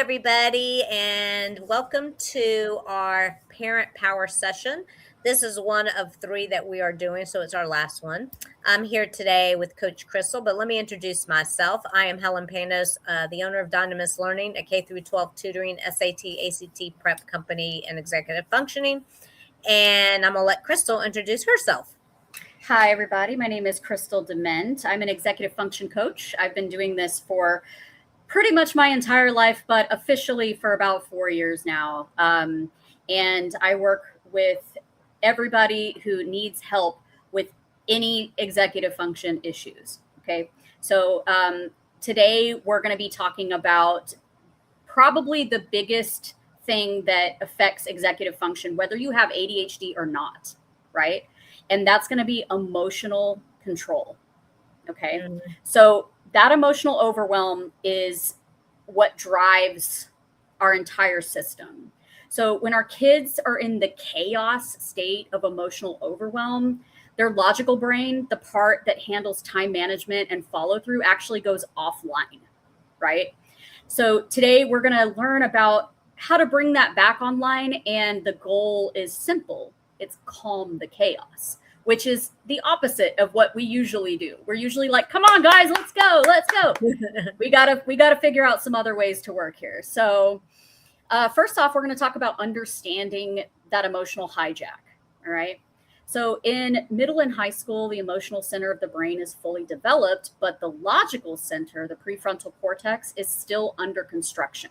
everybody, and welcome to our Parent Power session. This is one of three that we are doing, so it's our last one. I'm here today with Coach Krystal, but let me introduce myself. I am Helen Panos, the owner of Dynamis Learning, a K through 12 tutoring, SAT, ACT prep company, and executive functioning. And I'm going to let Krystal introduce herself. Hi, everybody. My name is Krystal Dement. I'm an executive function coach. I've been doing this for pretty much my entire life, but officially for about 4 years now. And I work with everybody who needs help with any executive function issues. Okay. So today we're going to be talking about probably the biggest thing that affects executive function, whether you have ADHD or not, right? And that's going to be emotional control. Okay. So that emotional overwhelm is what drives our entire system. So when our kids are in the chaos state of emotional overwhelm, their logical brain, the part that handles time management and follow through, actually goes offline, right? So today we're going to learn about how to bring that back online. And the goal is simple. It's calm the chaos, which is the opposite of what we usually do. We're usually like, come on, guys, let's go. we gotta figure out some other ways to work here. So first off, we're going to talk about understanding that emotional hijack. All right. So in middle and high school, the emotional center of the brain is fully developed, but the logical center, the prefrontal cortex, is still under construction.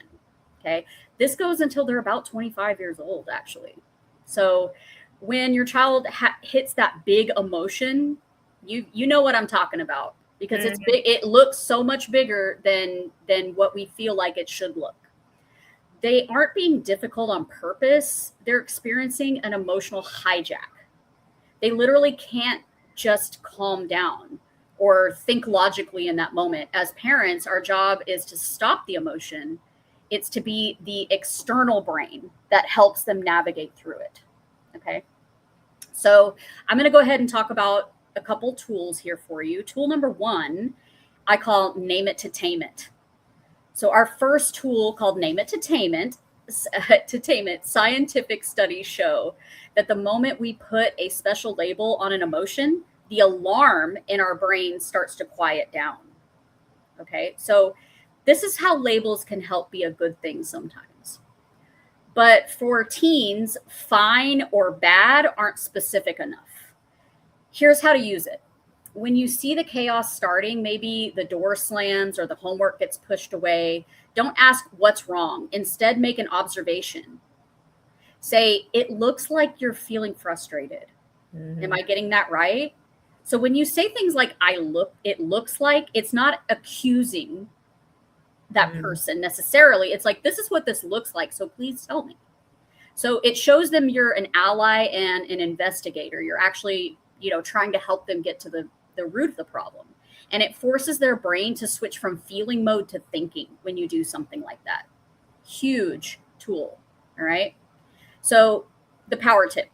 Okay. This goes until they're about 25 years old, actually. So when your child hits that big emotion, you know what I'm talking about, because it's big. It looks so much bigger than what we feel like it should look. They aren't being difficult on purpose. They're experiencing an emotional hijack. They literally can't just calm down or think logically in that moment. As parents, our job is to stop the emotion. It's to be the external brain that helps them navigate through it. Okay. So I'm going to go ahead and talk about a couple tools here for you. Tool number one, I call Name It to Tame It. So our first tool, called Name It to Tame It, scientific studies show that the moment we put a special label on an emotion, the alarm in our brain starts to quiet down. Okay. So this is how labels can help be a good thing sometimes. But for teens, fine or bad aren't specific enough. Here's how to use it. When you see the chaos starting, maybe the door slams or the homework gets pushed away, don't ask what's wrong. Instead, make an observation. Say, it looks like you're feeling frustrated. Am I getting that right? So when you say things like, it looks like, it's not accusing that person necessarily. It's like, this is what this looks like, so please tell me. So it shows them you're an ally and an investigator. You're actually, trying to help them get to the root of the problem. And it forces their brain to switch from feeling mode to thinking when you do something like that. Huge tool. All right. So the power tip: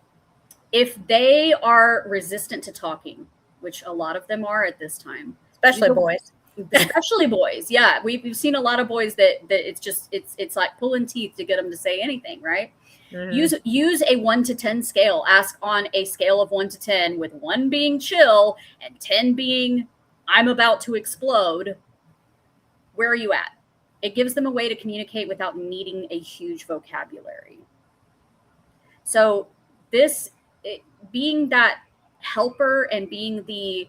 if they are resistant to talking, which a lot of them are at this time, especially boys. Especially boys. Yeah. We've seen a lot of boys that it's like pulling teeth to get them to say anything, right? Use a 1 to 10 scale. Ask on a scale of 1 to 10, with 1 being chill and 10 being I'm about to explode. Where are you at? It gives them a way to communicate without needing a huge vocabulary. So being that helper and being the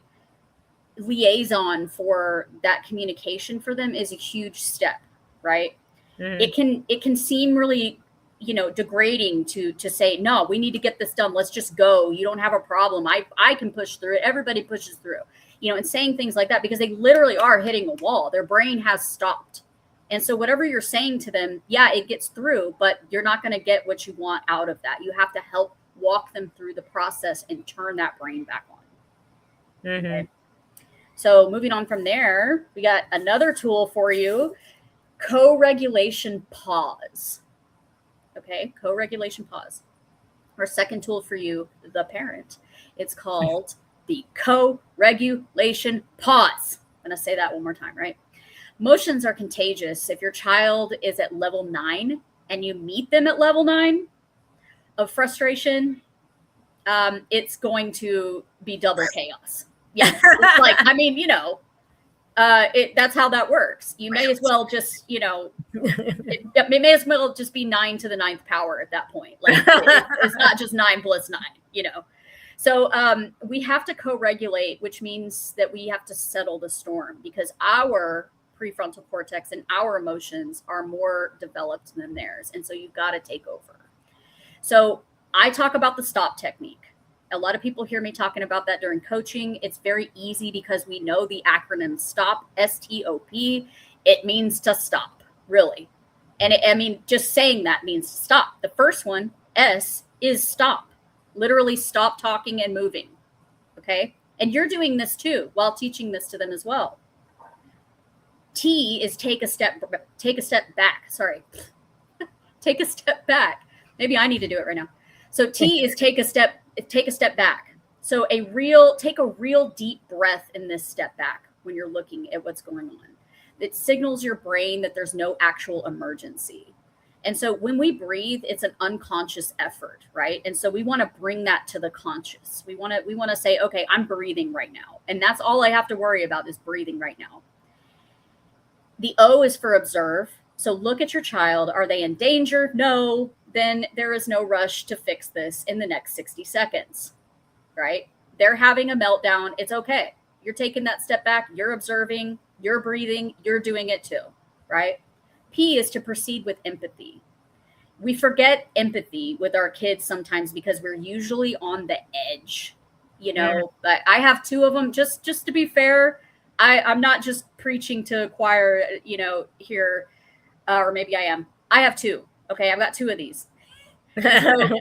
liaison for that communication for them is a huge step, right? It can seem really, degrading to say, no, we need to get this done. Let's just go. You don't have a problem. I can push through it. Everybody pushes through, and saying things like that, because they literally are hitting a wall. Their brain has stopped. And so whatever you're saying to them, yeah, it gets through, but you're not going to get what you want out of that. You have to help walk them through the process and turn that brain back on. Okay. So moving on from there, we got another tool for you: co-regulation pause. Okay, co-regulation pause. Our second tool for you, the parent, it's called the co-regulation pause. I'm going to say that one more time, right? Emotions are contagious. If your child is at level 9 and you meet them at level 9 of frustration, it's going to be double chaos. Yes. It's like, I mean, that's how that works. You may as well just, it may as well just be 9 to the 9th power at that point. Like it's not just 9 plus 9, So we have to co-regulate, which means that we have to settle the storm, because our prefrontal cortex and our emotions are more developed than theirs. And so you've got to take over. So I talk about the stop technique. A lot of people hear me talking about that during coaching. It's very easy because we know the acronym STOP, S-T-O-P. It means to stop, really. And just saying that means to stop. The first one, S, is stop. Literally stop talking and moving. Okay? And you're doing this too while teaching this to them as well. T is take a step back. Sorry. Take a step back. Maybe I need to do it right now. So T is take a step back. So take a real deep breath in this step back when you're looking at what's going on. It signals your brain that there's no actual emergency. And so when we breathe, it's an unconscious effort, right? And so we want to bring that to the conscious. We want to say, okay, I'm breathing right now. And that's all I have to worry about is breathing right now. The O is for observe. So look at your child. Are they in danger? No. Then there is no rush to fix this in the next 60 seconds, right? They're having a meltdown. It's okay. You're taking that step back. You're observing. You're breathing. You're doing it too, right? P is to proceed with empathy. We forget empathy with our kids sometimes because we're usually on the edge, But I have 2 of them. Just to be fair, I'm not just preaching to a choir, here, or maybe I am. I have 2. Okay, I've got 2 of these. So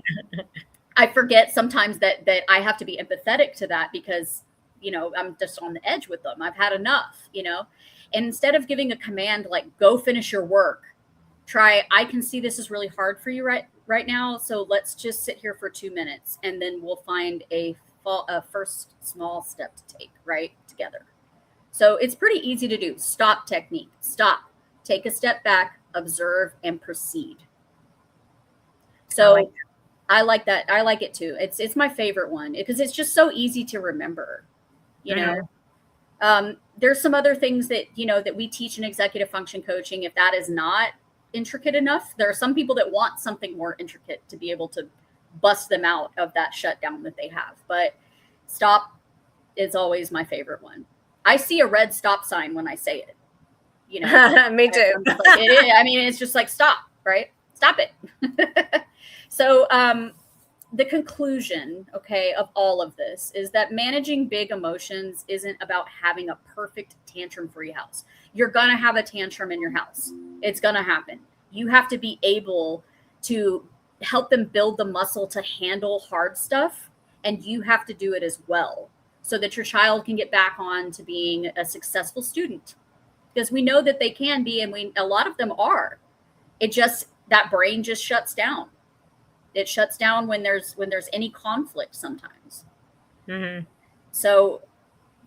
I forget sometimes that I have to be empathetic to that because, I'm just on the edge with them. I've had enough, And instead of giving a command like, go finish your work, try, I can see this is really hard for you right now. So let's just sit here for 2 minutes and then we'll find a first small step to take, right, together. So it's pretty easy to do. Stop technique. Stop. Take a step back, observe, and proceed. So I like that. I like it too. It's my favorite one because it's just so easy to remember. There's some other things that that we teach in executive function coaching. If that is not intricate enough, there are some people that want something more intricate to be able to bust them out of that shutdown that they have. But stop is always my favorite one. I see a red stop sign when I say it. Me too. It's just like stop, right? Stop it. So the conclusion, of all of this is that managing big emotions isn't about having a perfect tantrum-free house. You're going to have a tantrum in your house. It's going to happen. You have to be able to help them build the muscle to handle hard stuff, and you have to do it as well so that your child can get back on to being a successful student. Because we know that they can be, and a lot of them are. That brain just shuts down. It shuts down when there's any conflict sometimes. Mm-hmm. So,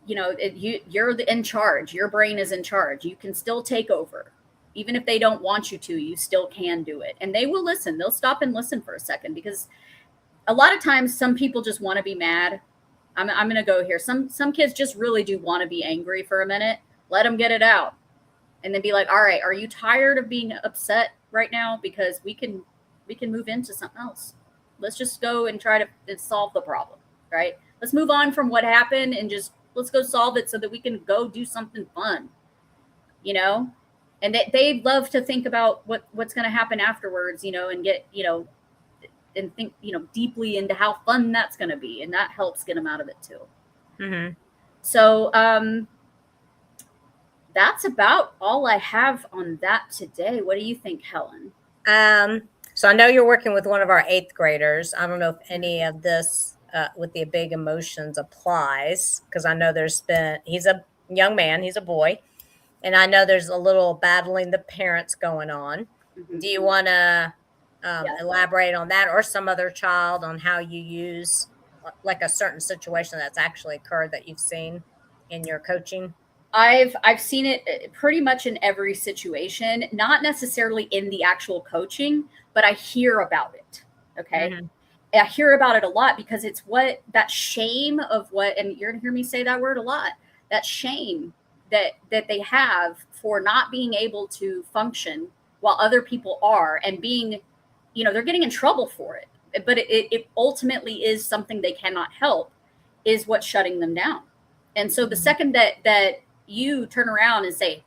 you're in charge. Your brain is in charge. You can still take over. Even if they don't want you to, you still can do it. And they will listen. They'll stop and listen for a second because a lot of times some people just want to be mad. I'm going to go here. Some kids just really do want to be angry for a minute. Let them get it out. And then be like, all right, are you tired of being upset right now? Because we can move into something else. Let's just go and try to solve the problem, right? Let's move on from what happened and just let's go solve it so that we can go do something fun, And they love to think about what's going to happen afterwards, and get, and think, deeply into how fun that's going to be. And that helps get them out of it too. Mm-hmm. So that's about all I have on that today. What do you think, Helen? So I know you're working with one of our 8th graders. I don't know if any of this with the big emotions applies because I know he's a young man, he's a boy, and I know there's a little battling the parents going on. Mm-hmm. Do you want to elaborate on that or some other child on how you use like a certain situation that's actually occurred that you've seen in your coaching? I've seen it pretty much in every situation, not necessarily in the actual coaching, but I hear about it. Okay. Mm-hmm. I hear about it a lot because it's what that shame of what, and you're gonna hear me say that word a lot, that shame that they have for not being able to function while other people are, and being, they're getting in trouble for it, but it ultimately is something they cannot help, is what's shutting them down. And so the second that you turn around and say,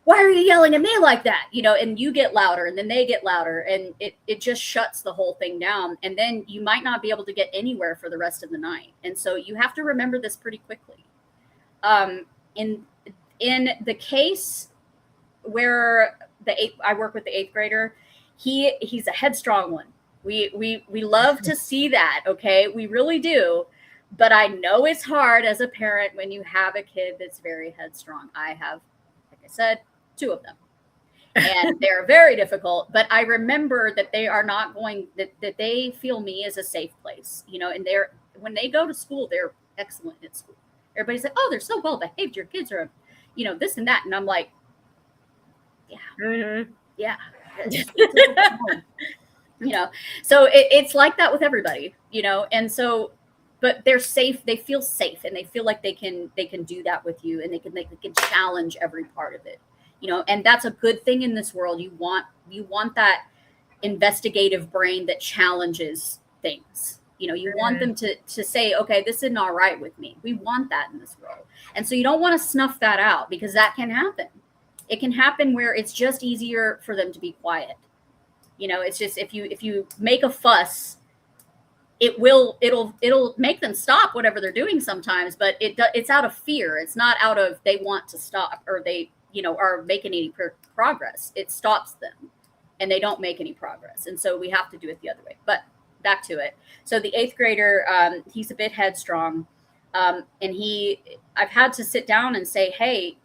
why are you yelling at me like that? And you get louder, and then they get louder, and it just shuts the whole thing down. And then you might not be able to get anywhere for the rest of the night. And so you have to remember this pretty quickly. In the case where I work with the eighth grader, he's a headstrong one. We love to see that. Okay, we really do. But I know it's hard as a parent when you have a kid that's very headstrong. I have, like I said, 2 of them, and they're very difficult. But I remember that they are not going, that they feel me as a safe place, and when they go to school, they're excellent at school. Everybody's like, oh, they're so well behaved, your kids are, this and that. And I'm like, yeah, Mm-hmm. yeah. So it's like that with everybody, and so, but they're safe, they feel safe, and they feel like they can do that with you, and they can challenge every part of it, and that's a good thing in this world. You want that investigative brain that challenges things. You want them to say, okay, this isn't all right with me. We want that in this world. And so you don't want to snuff that out, because that can happen. It can happen where it's just easier for them to be quiet. It's just, if you make a fuss, it'll make them stop whatever they're doing sometimes, but it's out of fear. It's not out of they want to stop, or they are making any progress. It stops them, and they don't make any progress. And so we have to do it the other way. But back to it. So the eighth grader, he's a bit headstrong, and I've had to sit down and say, hey,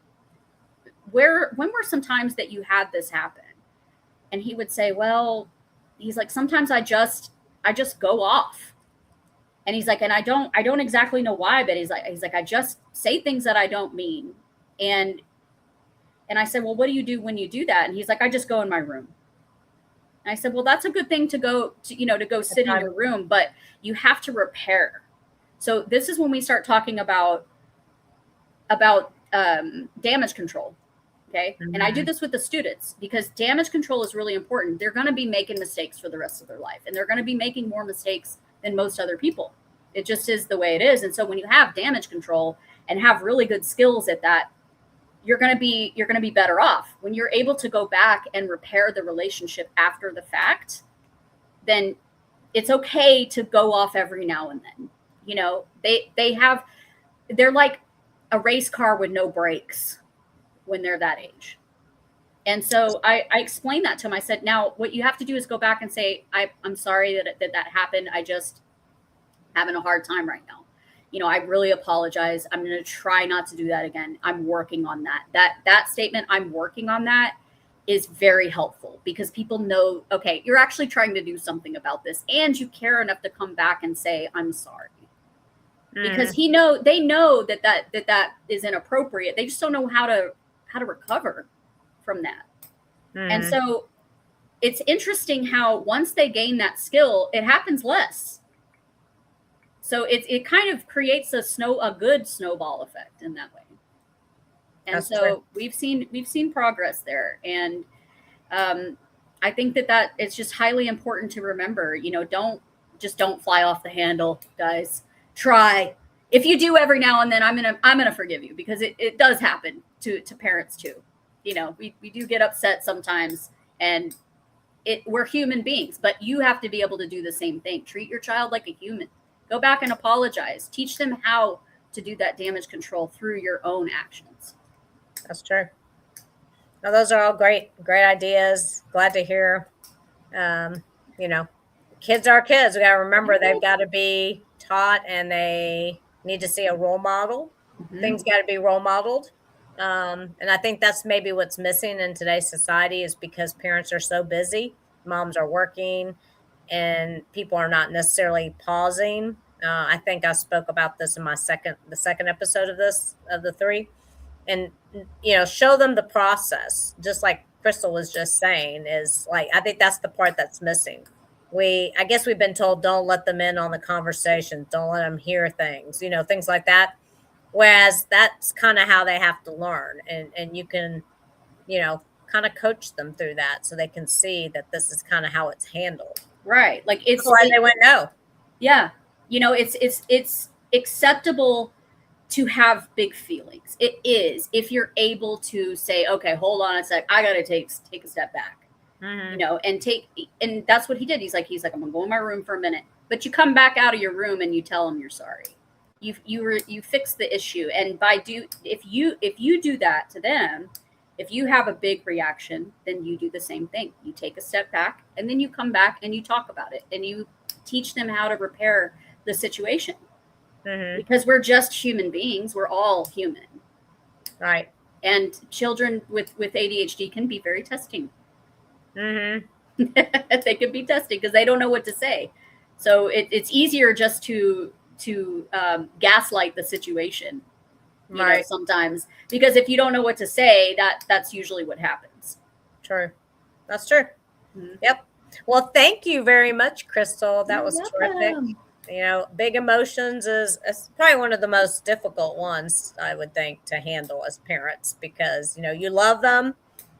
when were some times that you had this happen? And he would say, well, he's like, sometimes I just go off. And he's like, and I don't exactly know why, but he's like, I just say things that I don't mean. And I said, well, what do you do when you do that? And he's like, I just go in my room. And I said, well, that's a good thing to go to go sit in your room, but you have to repair. So this is when we start talking about damage control. Okay. Mm-hmm. And I do this with the students, because damage control is really important. They're going to be making mistakes for the rest of their life, and they're going to be making more mistakes than most other people. It just is the way it is. And so when you have damage control and have really good skills at that, you're going to be better off. When you're able to go back and repair the relationship after the fact, then it's okay to go off every now and then. They're like a race car with no brakes when they're that age. And so I explained that to him. I said, now what you have to do is go back and say, I'm sorry that happened. I just having a hard time right now. I really apologize. I'm going to try not to do that again. I'm working on that. That statement, I'm working on that, is very helpful, because people know, okay, you're actually trying to do something about this, and you care enough to come back and say, I'm sorry. Because they know that is inappropriate. They just don't know how to recover from that. And so it's interesting how once they gain that skill, it happens less. So it kind of creates a good snowball effect in that way. And that's so true. We've seen progress there. And I think that it's just highly important to remember, don't fly off the handle, guys. Try. If you do every now and then, I'm gonna forgive you, because it does happen to parents too. We do get upset sometimes, and we're human beings, but you have to be able to do the same thing. Treat your child like a human. Go back and apologize. Teach them how to do that damage control through your own actions. That's true. Now, those are all great ideas. Glad to hear. Kids are kids. We got to remember they've got to be taught, and they need to see a role model. Mm-hmm. Things got to be role modeled. And I think that's maybe what's missing in today's society, is because parents are so busy. Moms are working, and people are not necessarily pausing. I think I spoke about this in the second episode of the 3. and show them the process, just like Krystal was just saying. Is like, I think that's the part that's missing. I guess we've been told, don't let them in on the conversation, don't let them hear things, things like that. Whereas that's kind of how they have to learn, and you can, kind of coach them through that so they can see that this is kind of how it's handled. Right. Like That's why they went no. Yeah. It's acceptable to have big feelings. It is, if you're able to say, okay, hold on a sec, I got to take a step back, and that's what he did. He's like, I'm gonna go in my room for a minute, but you come back out of your room and you tell him you're sorry. You fix the issue. And if you do that to them, if you have a big reaction, then you do the same thing. You take a step back, and then you come back and you talk about it, and you teach them how to repair the situation. Because we're just human beings. We're all human. Right. And children with ADHD can be very testing. They can be testing because they don't know what to say. So it's easier just to gaslight the situation, right? Sometimes, because if you don't know what to say, that's usually what happens. True. That's true. Yep. Well, thank you very much, Krystal. That was terrific. Big emotions is probably one of the most difficult ones, I would think, to handle as parents, because, you love them,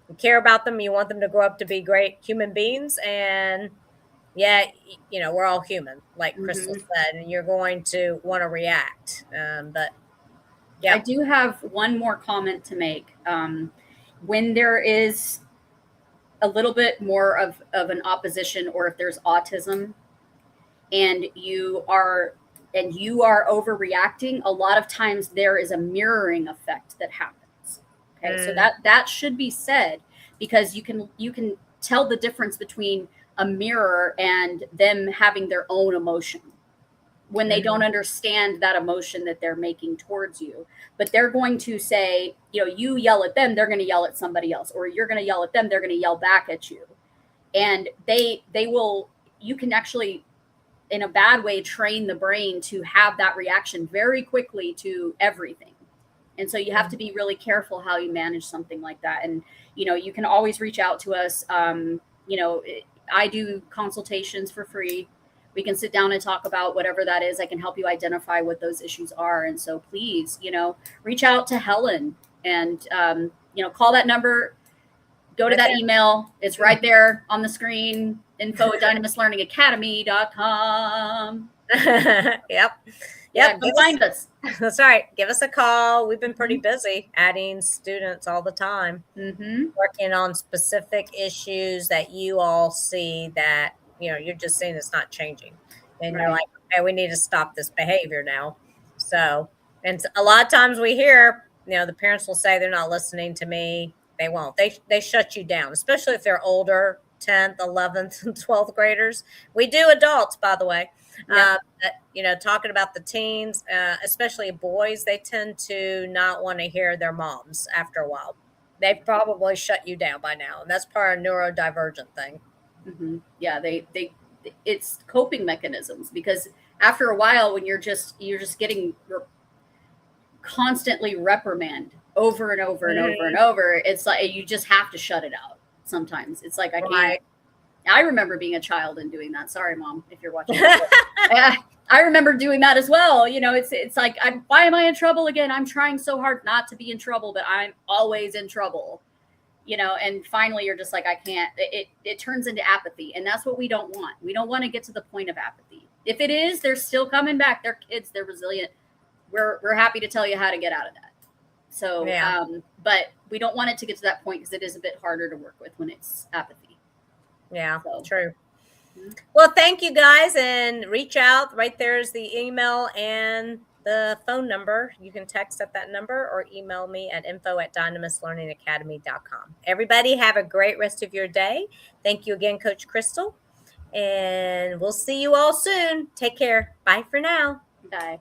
you care about them, you want them to grow up to be great human beings. And we're all human, like Krystal said, and you're going to want to react. But yeah. I do have one more comment to make. When there is a little bit more of an opposition, or if there's autism, and you are overreacting, a lot of times there is a mirroring effect that happens. Okay. So that should be said, because you can tell the difference between a mirror and them having their own emotion when they don't understand that emotion that they're making towards you. But they're going to say, you yell at them, they're going to yell at somebody else, or you're going to yell at them, they're going to yell back at you. And you can actually, in a bad way, train the brain to have that reaction very quickly to everything. And so you have to be really careful how you manage something like that. And, you can always reach out to us. I do consultations for free. We can sit down and talk about whatever that is. I can help you identify what those issues are. And so please, reach out to Helen and, call that number, go to that email. It's right there on the screen. info@dynamislearningacademy.com. Yep. Come find us. That's right. Give us a call. We've been pretty busy adding students all the time, working on specific issues that you all see that, you're just seeing it's not changing. And you're like, okay, we need to stop this behavior now. So, and a lot of times we hear, the parents will say they're not listening to me. They won't. They shut you down, especially if they're older, 10th, 11th, and 12th graders. We do adults, by the way. But, talking about the teens, especially boys, they tend to not want to hear their moms after a while. They've probably shut you down by now, and that's part of a neurodivergent thing. Yeah, it's coping mechanisms, because after a while, when you're just getting constantly reprimanded over and over and over and over, it's like you just have to shut it out. Sometimes it's like, I can't. I remember being a child and doing that. Sorry, Mom, if you're watching. I remember doing that as well. It's like, why am I in trouble again? I'm trying so hard not to be in trouble, but I'm always in trouble. And finally you're just like, I can't. It turns into apathy, and that's what we don't want. We don't want to get to the point of apathy. If it is, they're still coming back. They're kids. They're resilient. We're happy to tell you how to get out of that. So, but we don't want it to get to that point, because it is a bit harder to work with when it's apathy. Yeah, true. Well, thank you guys, and reach out. Right there is the email and the phone number. You can text at that number or email me at info@dynamislearningacademy.com. Everybody have a great rest of your day. Thank you again, Coach Krystal, and we'll see you all soon. Take care. Bye for now. Bye.